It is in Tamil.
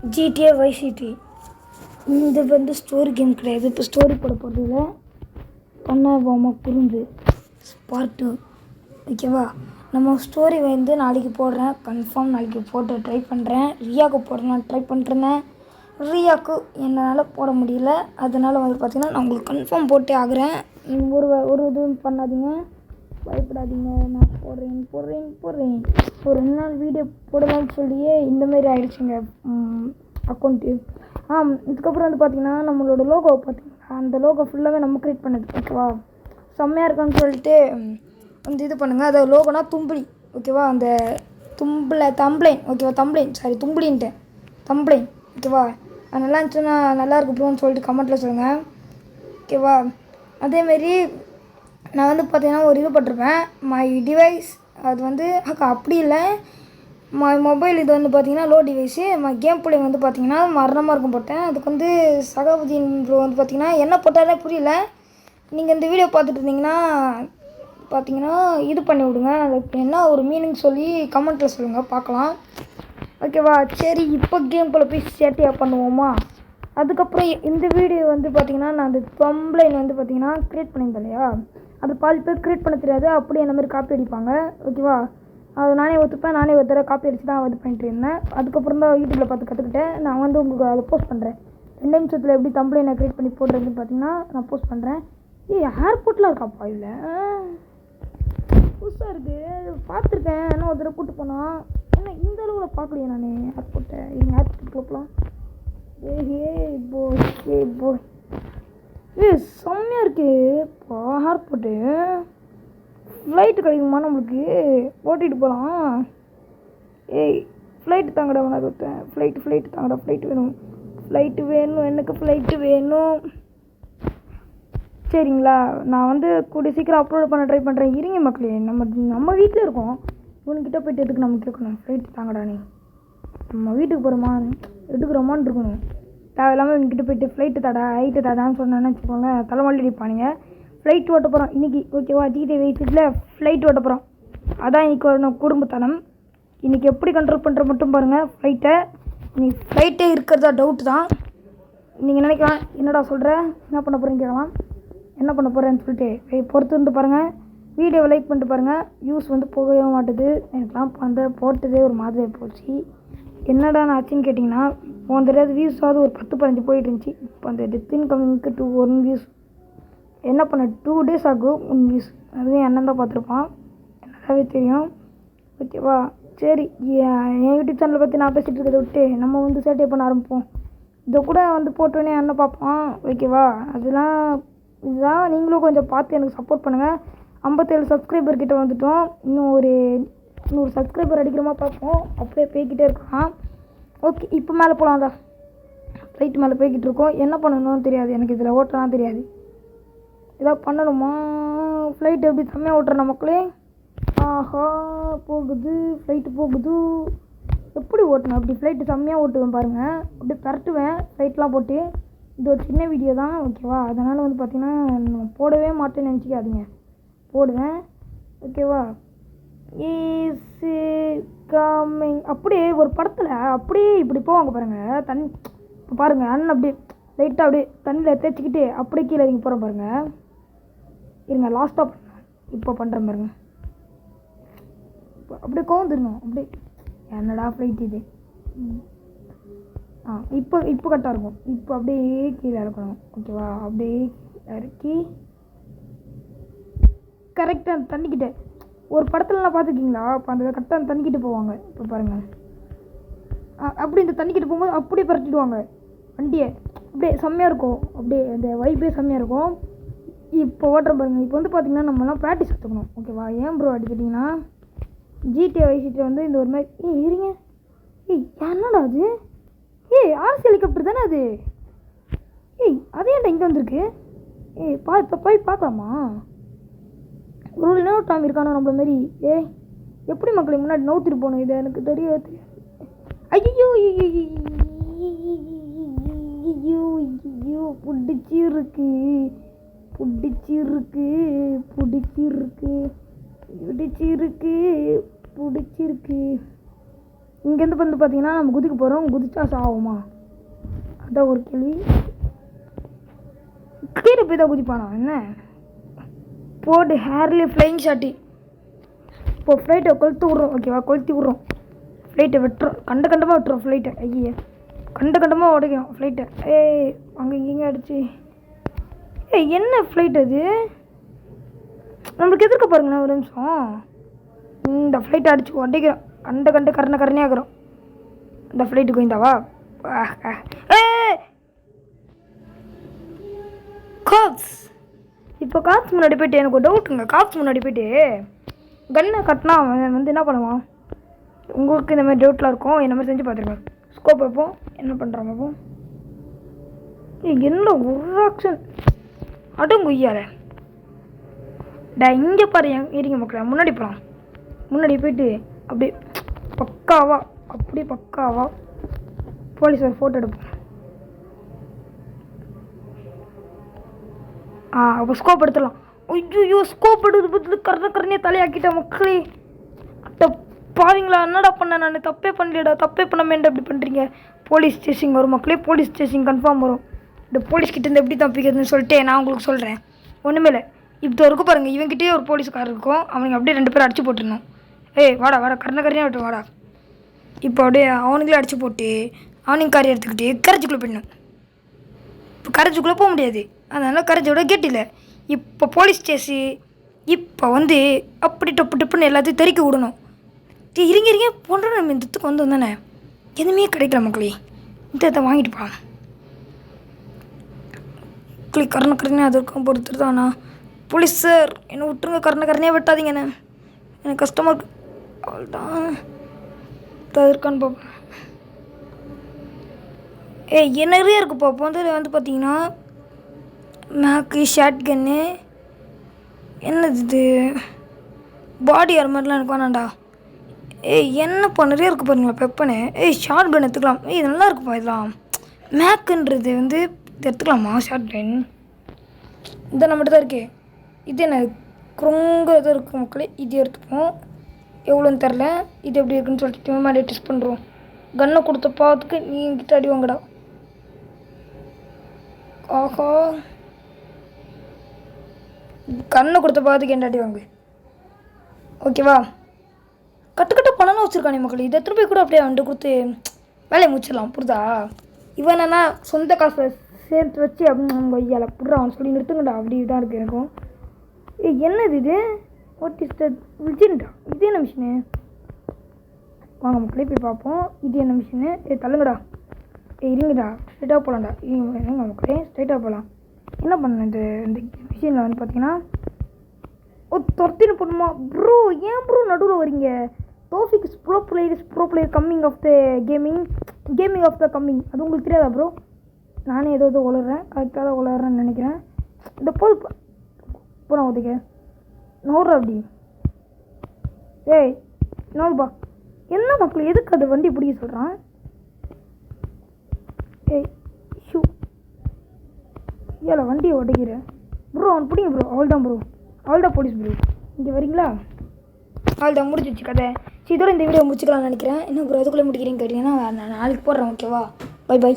GTA Vice City. இது வந்து ஸ்டோரி கேம் கிடையாது. இப்போ ஸ்டோரி போட போகிறது இல்லை. பண்ணாமல் குறும்பு பார்ட் 2. ஓகேவா? நம்ம ஸ்டோரி வந்து நாளைக்கு போடுறேன். கன்ஃபார்ம் நாளைக்கு போட்டு ட்ரை பண்ணுறேன். ரியாவுக்கு போடலாம் ட்ரை பண்ணிட்டுருந்தேன். ரியாவுக்கு என்னால் போட முடியல. அதனால் வந்து பார்த்திங்கன்னா நான் உங்களுக்கு கன்ஃபார்ம் போட்டே ஆகுறேன். ஒரு இதுவும் பண்ணாதீங்க, பயப்படாதீங்க. நான் போடுறேன். ஒரு 2 நாள் வீடியோ போடலாம்னு சொல்லியே இந்தமாரி ஆகிடுச்சிங்க அக்கௌண்ட்டு. இதுக்கப்புறம் வந்து பார்த்திங்கன்னா நம்மளோட லோகோ பார்த்திங்கன்னா அந்த லோகோ ஃபுல்லாகவே நம்ம க்ரியேட் பண்ணது. ஓகேவா? செம்மையாக இருக்கான்னு சொல்லிட்டு வந்து இது பண்ணுங்கள். அது லோகோனா தும்பிளி. ஓகேவா? அந்த தம்ப்ளைன். ஓகேவா? தம்ப்ளைன். ஓகேவா? அது நல்லா இருந்துச்சுன்னா நல்லா இருக்கு ப்ரோன்னு சொல்லிட்டு கமெண்ட்டில் சொல்லுங்கள். ஓகேவா? அதேமாரி நான் வந்து பார்த்திங்கன்னா ஒரு இது போட்டிருப்பேன். மை டிவைஸ் அது வந்து அப்படி இல்லை, மை மொபைல் இது வந்து பார்த்திங்கன்னா low device. My game play வந்து பார்த்திங்கன்னா மரணமாக இருக்கும் போட்டேன். அதுக்கு வந்து சகாபுதீன் ப்ரோ வந்து பார்த்திங்கன்னா என்ன போட்டாலே புரியல. நீங்கள் இந்த வீடியோ பார்த்துட்டு இருந்தீங்கன்னா பார்த்திங்கன்னா இது பண்ணி விடுங்க. அதுக்கு என்ன ஒரு மீனிங் சொல்லி கமெண்ட்டில் சொல்லுங்கள், பார்க்கலாம். ஓகேவா? சரி, இப்போ கேம் பிளே போய் சேட்டையாக பண்ணுவோமா? அதுக்கப்புறம் இந்த வீடியோ வந்து பார்த்திங்கன்னா நான் அந்த தம்ப்ளைன் வந்து பார்த்திங்கன்னா க்ரியேட் பண்ணியிருந்தேன் இல்லையா, அது பாதி பேர் க்ரியேட் பண்ண தெரியாது. அப்படியே அந்த மாதிரி காப்பி அடிப்பாங்க. ஓகேவா? அது நானே ஒரு தடவை காப்பி அடிச்சு தான் இது பண்ணிட்டு இருந்தேன். அதுக்கப்புறம் தான் யூடியூப்பில் பார்த்து கற்றுக்கிட்டேன். நான் வந்து உங்களுக்கு அதை போஸ்ட் பண்ணுறேன். 2 நிமிஷத்தில் எப்படி தம்ப்ளைனை க்ரியேட் பண்ணி போடுறதுன்னு பார்த்திங்கன்னா நான் போஸ்ட் பண்ணுறேன். ஏர்போர்ட்லாம் இருக்காப்பா இல்லை, புதுசாக இருக்குது. பார்த்துருக்கேன், ஆனால் ஒரு தடவை கூப்பிட்டு போனால். ஏன்னா இந்த அளவில் பார்க்கலையே நான் ஏர்போர்ட்டை. எங்கள் ஏர்போர்ட் போகலாம். செம்மையாக இருக்குது இப்போ ஏர்போர்ட்டு. ஃப்ளைட்டு கிடைக்குமா நம்மளுக்கு? ஓட்டிகிட்டு போகலாம். ஃப்ளைட்டு தாங்கடா. வேணா கொடுத்தேன். ஃப்ளைட்டு தாங்கடா. ஃப்ளைட்டு வேணும் எனக்கு. ஃப்ளைட்டு வேணும். சரிங்களா? நான் வந்து கூடிய சீக்கிரம் அப்லோட் பண்ண ட்ரை பண்ணுறேன். இருங்க மக்களே, நம்ம வீட்டில் இருக்கோம். இவனுக்கிட்ட போய்ட்டு எதுக்கு நம்ம கேட்கணும்? ஃப்ளைட்டு தாங்கடா. நம்ம வீட்டுக்கு போகிறோமா எடுக்கிறோமான்னு இருக்கணும். தேவையில்லாமல் இவன்கிட்ட போய்ட்டு ஃப்ளைட்டு தடான்னு சொன்னான்னு வச்சுக்கோங்க, தலைமொழி அடிப்பானுங்க. ஃப்ளைட் ஓட்ட போகிறோம் இன்றைக்கி. ஓகேவா? GTA வைஸில் ஃப்ளைட் ஓட்ட போகிறோம். அதான் இன்றைக்கி ஒரு குடும்பத்தனம். இன்றைக்கி எப்படி கண்ட்ரோல் பண்ணுற மட்டும் பாருங்கள் ஃப்ளைட்டை. இன்றைக்கி ஃப்ளைட்டே இருக்கிறதா டவுட்டு தான். நீங்கள் நினைக்கலாம் என்னடா சொல்கிற, என்ன பண்ண போகிறேன்னு கேட்கலாம். என்ன பண்ண போகிறேன்னு சொல்லிட்டு பொறுத்து இருந்து பாருங்கள். வீடியோவை லைக் பண்ணிட்டு பாருங்கள். வியூஸ் வந்து போகவே மாட்டுது. எனக்குலாம் வந்து போட்டதே ஒரு மாதிரி போச்சு. என்னடா நான் ஆச்சுன்னு கேட்டிங்கன்னா, போன தடவை வியூஸாவது ஒரு 10-15 போயிட்டு இருந்துச்சு. இப்போ அந்த டெத்தின் கம்மிங்க்கு 1 வியூஸ். என்ன பண்ண 2 days ஆகும் 1 வியூஸ். அதுவும் அண்ணன் தான் பார்த்துருப்பான், நல்லாவே தெரியும். ஓகேவா? சரி, என் யூடியூப் சேனலை பற்றி நான் பேசிகிட்டு இருக்கிறத விட்டு நம்ம வந்து சேட்டை பண்ண ஆரம்பிப்போம். இதை கூட வந்து போட்டோன்னே அண்ணன் பார்ப்பான். ஓகேவா? இதுதான் நீங்களும் கொஞ்சம் பார்த்து எனக்கு சப்போர்ட் பண்ணுங்கள். 57 சப்ஸ்கிரைபர் கிட்டே வந்துட்டோம். இன்னும் ஒரு 100 சப்ஸ்கிரைபர் அடிக்கிறமா பார்ப்போம். அப்படியே போய்கிட்டே இருக்கலாம். ஓகே, இப்போ மேலே போகலாம்டா. ஃப்ளைட்டு மேலே போய்கிட்டு இருக்கோம். என்ன பண்ணணும்னு தெரியாது எனக்கு. இதில் ஓட்டலாம் தெரியாது. ஏதாவது பண்ணணுமா? ஃப்ளைட் எப்படி செம்மையாக ஓட்டுறேன் மக்களே. ஆஹா, போகுது ஃப்ளைட்டு போகுது. எப்படி ஓட்டணும்? அப்படி ஃப்ளைட்டு செம்மையாக ஓட்டுவேன் பாருங்கள். அப்படியே பரட்டுவேன் ஃப்ளைட்லாம் போட்டு. இது ஒரு சின்ன வீடியோ தான். ஓகேவா? அதனால் வந்து பார்த்திங்கன்னா நான் போடவே மாட்டேன்னு நினச்சிக்காதீங்க, போடுவேன். ஓகேவா? கம்மிங். அப்படியே ஒரு படத்தில் அப்படியே இப்படி போவாங்க பாருங்கள். தண்ணி இப்போ பாருங்கள், அண்ணன் அப்படியே லைட்டாக அப்படியே தண்ணியில் தேய்ச்சிக்கிட்டு அப்படியே கீழே இறங்கி போகிறேன் பாருங்கள். இருங்க, லாஸ்ட்டாக பண்ணேன். இப்போ பண்ணுறேன் பாருங்கள். அப்படியே கோந்துருணும். அப்படியே என்னடா ஃப்ளைட் இது. இப்போ கரெக்டாக இருக்கும். இப்போ அப்படியே கீழே இறக்கணும். ஓகேவா? அப்படியே இறக்கி கரெக்டாக அந்த தண்ணிக்கிட்ட ஒரு படத்துலலாம் பார்த்துருக்கீங்களா? இப்போ அந்த கரெக்டாக அந்த தண்ணிக்கிட்டு போவாங்க. இப்போ பாருங்கள், அப்படி இந்த தண்ணிக்கிட்ட போகும்போது அப்படியே பரட்டிடுவாங்க வண்டியை. அப்படியே செம்மையாக இருக்கும். அப்படியே அந்த வைப்பே செம்மையாக இருக்கும். இப்போ ஓட்டுற பாருங்கள். இப்போ வந்து பார்த்திங்கன்னா நம்மலாம் ப்ராக்டிஸ் எடுத்துக்கணும். ஓகேவா? ஏன் ப்ரோ அடிக்கிட்டிங்கன்னா GTA Vice City வந்து இந்த ஒரு மாதிரி இருங்க. என்னடா அது? ஆர்சி ஹெலிகாப்டர் தானே அது? அதே ஏன்டா இங்கே வந்திருக்கு? இப்போ போய் பார்க்கலாமா? ஒரு இன்னொரு டைம் இருக்கானோ நம்மள மாரி. எப்படி மக்களை முன்னாடி நவுத்திட்டு போகணும்? இது எனக்கு தெரியாது. ஐயோ பிடிச்சிருக்கு. இங்கேருந்து வந்து பார்த்தீங்கன்னா நம்ம குதிக்க போகிறோம். குதிச்சா சாகுமா? அதான் ஒரு கேள்வி. கீழே போய் தான் குதிப்பானா என்ன? போட்டு ஹேர்லி ஃப்ளைங் ஷாட்டி. இப்போ ஃப்ளைட்டை கொளுத்து விட்றோம். ஓகேவா? கொளுத்தி விட்றோம். ஃப்ளைட்டை வெட்டுறோம். கண்டமாக வெட்டுறோம் ஃப்ளைட்டை. ஐயே கண்டமாக உடைக்கிறோம் ஃப்ளைட்டை. அங்கே இங்கேங்க அடிச்சு. என்ன ஃப்ளைட் அது? நம்மளுக்கு எதிர்க்க பாருங்கண்ணா ஒரு நிமிஷம். இந்த ஃப்ளைட்டை அடிச்சு உடைக்கிறோம். கரணையாகிறோம். இந்த ஃப்ளைட்டுக்கு இந்தாவா? காப்ஸ். இப்போ காப்ஸ் முன்னாடி போய்ட்டு எனக்கு ஒரு டவுட்டுங்க. காப்ஸ் முன்னாடி போய்ட்டு கன்னை கட்டினா அவன் வந்து என்ன பண்ணுவான்? உங்களுக்கு இந்த மாதிரி டவுட்லாம் இருக்கும். என்ன மாதிரி செஞ்சு பார்த்துருக்கேன். ஸ்கோப் வைப்போம். என்ன பண்ணுறான் பார்ப்போம். என்ன ஒரு ஆக்ஷன் அடங்குய்யால இங்கே பாரு. இருங்க மக்களே, முன்னாடி போகலாம். முன்னாடி போயிட்டு அப்படியே பக்காவா போலீஸ் ஒரு ஃபோட்டோ எடுப்போம். அப்போ ஸ்கோப் எடுத்துடலாம். ஐயோ ஸ்கோப் எடுத்து பார்த்து கரணையை தலையாக்கிட்டேன் மக்களே. பாவீங்களா? என்னடா பண்ண? நான் தப்பே பண்ணலடா. தப்பே பண்ணாமேண்டா இப்படி பண்ணுறீங்க. போலீஸ் ஸ்டேஷன் வரும் மக்களே. போலீஸ் ஸ்டேஷன் கன்ஃபார்ம் வரும். இந்த போலீஸ்கிட்டேருந்து எப்படி தப்பிக்கிறதுன்னு சொல்லிட்டு நான் உங்களுக்கு சொல்கிறேன். ஒன்றுமே இல்லை. இப்போ இருக்கும் பாருங்கள். இவங்ககிட்டயே ஒரு போலீஸ்காரர் இருக்கும். அவனுங்க அப்படியே 2 பேரும் அடிச்சு போட்டுருணும். வாடா கரணையாக விட்டு வாடா. இப்போ அப்படியே அவனுங்களே அடிச்சு போட்டு அவனுங்க காரை எடுத்துக்கிட்டு கரைச்சிக்குள்ளே போயிடணும். இப்போ கரைச்சிக்குள்ளே போக முடியாது. அதனால் கரைச்சோட கேட் இல்லை. இப்போ போலீஸ் ஸ்டேஷன் இப்போ வந்து அப்படி டப்புன்னு எல்லாத்தையும் தெறிக்க விடணும். இருங்க போன்ற நம்ம இந்த இடத்துக்கு வந்து வந்தானே எதுவுமே கிடைக்கல மக்களே. இந்த இடத்த வாங்கிட்டு போகலாம். மக்களே கரணையாக அது இருக்கும் பொறுத்துட்டு தானா? போலீஸ் சார் என்னை விட்டுருங்க. கரணையாக வெட்டாதீங்கண்ணே. எனக்கு கஷ்டமாக இருக்கு. அவ்வளோதான் இருக்கான்னு பார்ப்போம். என்ன நிறைய இருக்குது பார்ப்போம். வந்து பார்த்தீங்கன்னா மேக்கு ஷார்ட் கன்னு என்னது இது பாடி ஆர்மர்லாம் எனக்கு வேணாண்டா. என்னப்பா நிறைய இருக்குது பாருங்களா பெப்பனு. ஷார்ட் கன் எடுத்துக்கலாம். இது நல்லா இருக்குப்பா. இதெல்லாம் மேக்குன்றது வந்து இது எடுத்துக்கலாமா? ஷார்ட் கன் இந்த நம்மகிட்ட தான் இருக்கே. இது என்ன குறுங்கிறதும் இருக்குது மக்களே. இது எடுத்துப்போம். எவ்வளோன்னு தெரில. இது எப்படி இருக்குன்னு சொல்லிட்டு மாதிரி டெஸ்ட் பண்ணுறோம். கன்னை கொடுத்த பார்த்துக்கு நீ எங்கிட்ட அடி வாங்கடா. ஆஹா கண்ணை கொடுத்த பார்த்துக்கு என்ன அடி வாங்கு. ஓகேவா? கட்டு பணம்லாம் வச்சுருக்கானே மக்கள். இதை திருப்பி கூட அப்படியே அவன்கிட்ட கொடுத்து வேலையை முடிச்சிடலாம். புரிதா? இவன் என்னன்னா சொந்த காசை சேர்த்து வச்சு அப்படின்னு ஐயால புடுறா அவன் சொல்லி நிறுத்துங்கடா. அப்படி தான் இருக்குது எனக்கும். என்னது இது? What is that? விஜின்டா. இது என்ன மிஷினு? வாங்க மக்களே போய் பார்ப்போம். இது என்ன மிஷினு? தள்ளுங்கடா. இருங்கடா. ஸ்ட்ரைட்டாக போகலாம்டா. எங்க மக்களே ஸ்ட்ரைட்டாக போகலாம். என்ன பண்ண இந்த மிஷினில் வந்து பார்த்தீங்கன்னா துரத்தின்னு பண்ணுமா ப்ரோ? ஏன் ப்ரோ நடுவில் வரீங்க? Taufiq bro player coming of the gaming of the coming. அது உங்களுக்கு தெரியாதா ப்ரோ? நானே ஏதோ உளறேன். கரெக்டாக தான் உளறேன்னு நினைக்கிறேன். இந்த போனா ஒதுக்க நோடுற அப்படி. நோதுப்பா. என்ன மக்கள் எதுக்கு அது வண்டி பிடிக்க சொல்கிறான்? ஷூ வண்டியை உடைக்கிறேன் ப்ரோ. அவன் பிடிங்க ப்ரோ. அவள்தான் ப்ரோ. அவள்தான் போலீஸ் ப்ரோ. இங்கே வரீங்களா? அவள்தான் முடிஞ்சிச்சு கதை. இதோட இந்த வீடியோ முடிச்சுக்கலாம்னு நினைக்கிறேன். இன்னும் ப்ரோ அதுக்குள்ளே முடிக்கிறீங்கன்னு கேட்டிங்கன்னா நான் நாளைக்கு போடுறேன். ஓகேவா? பை.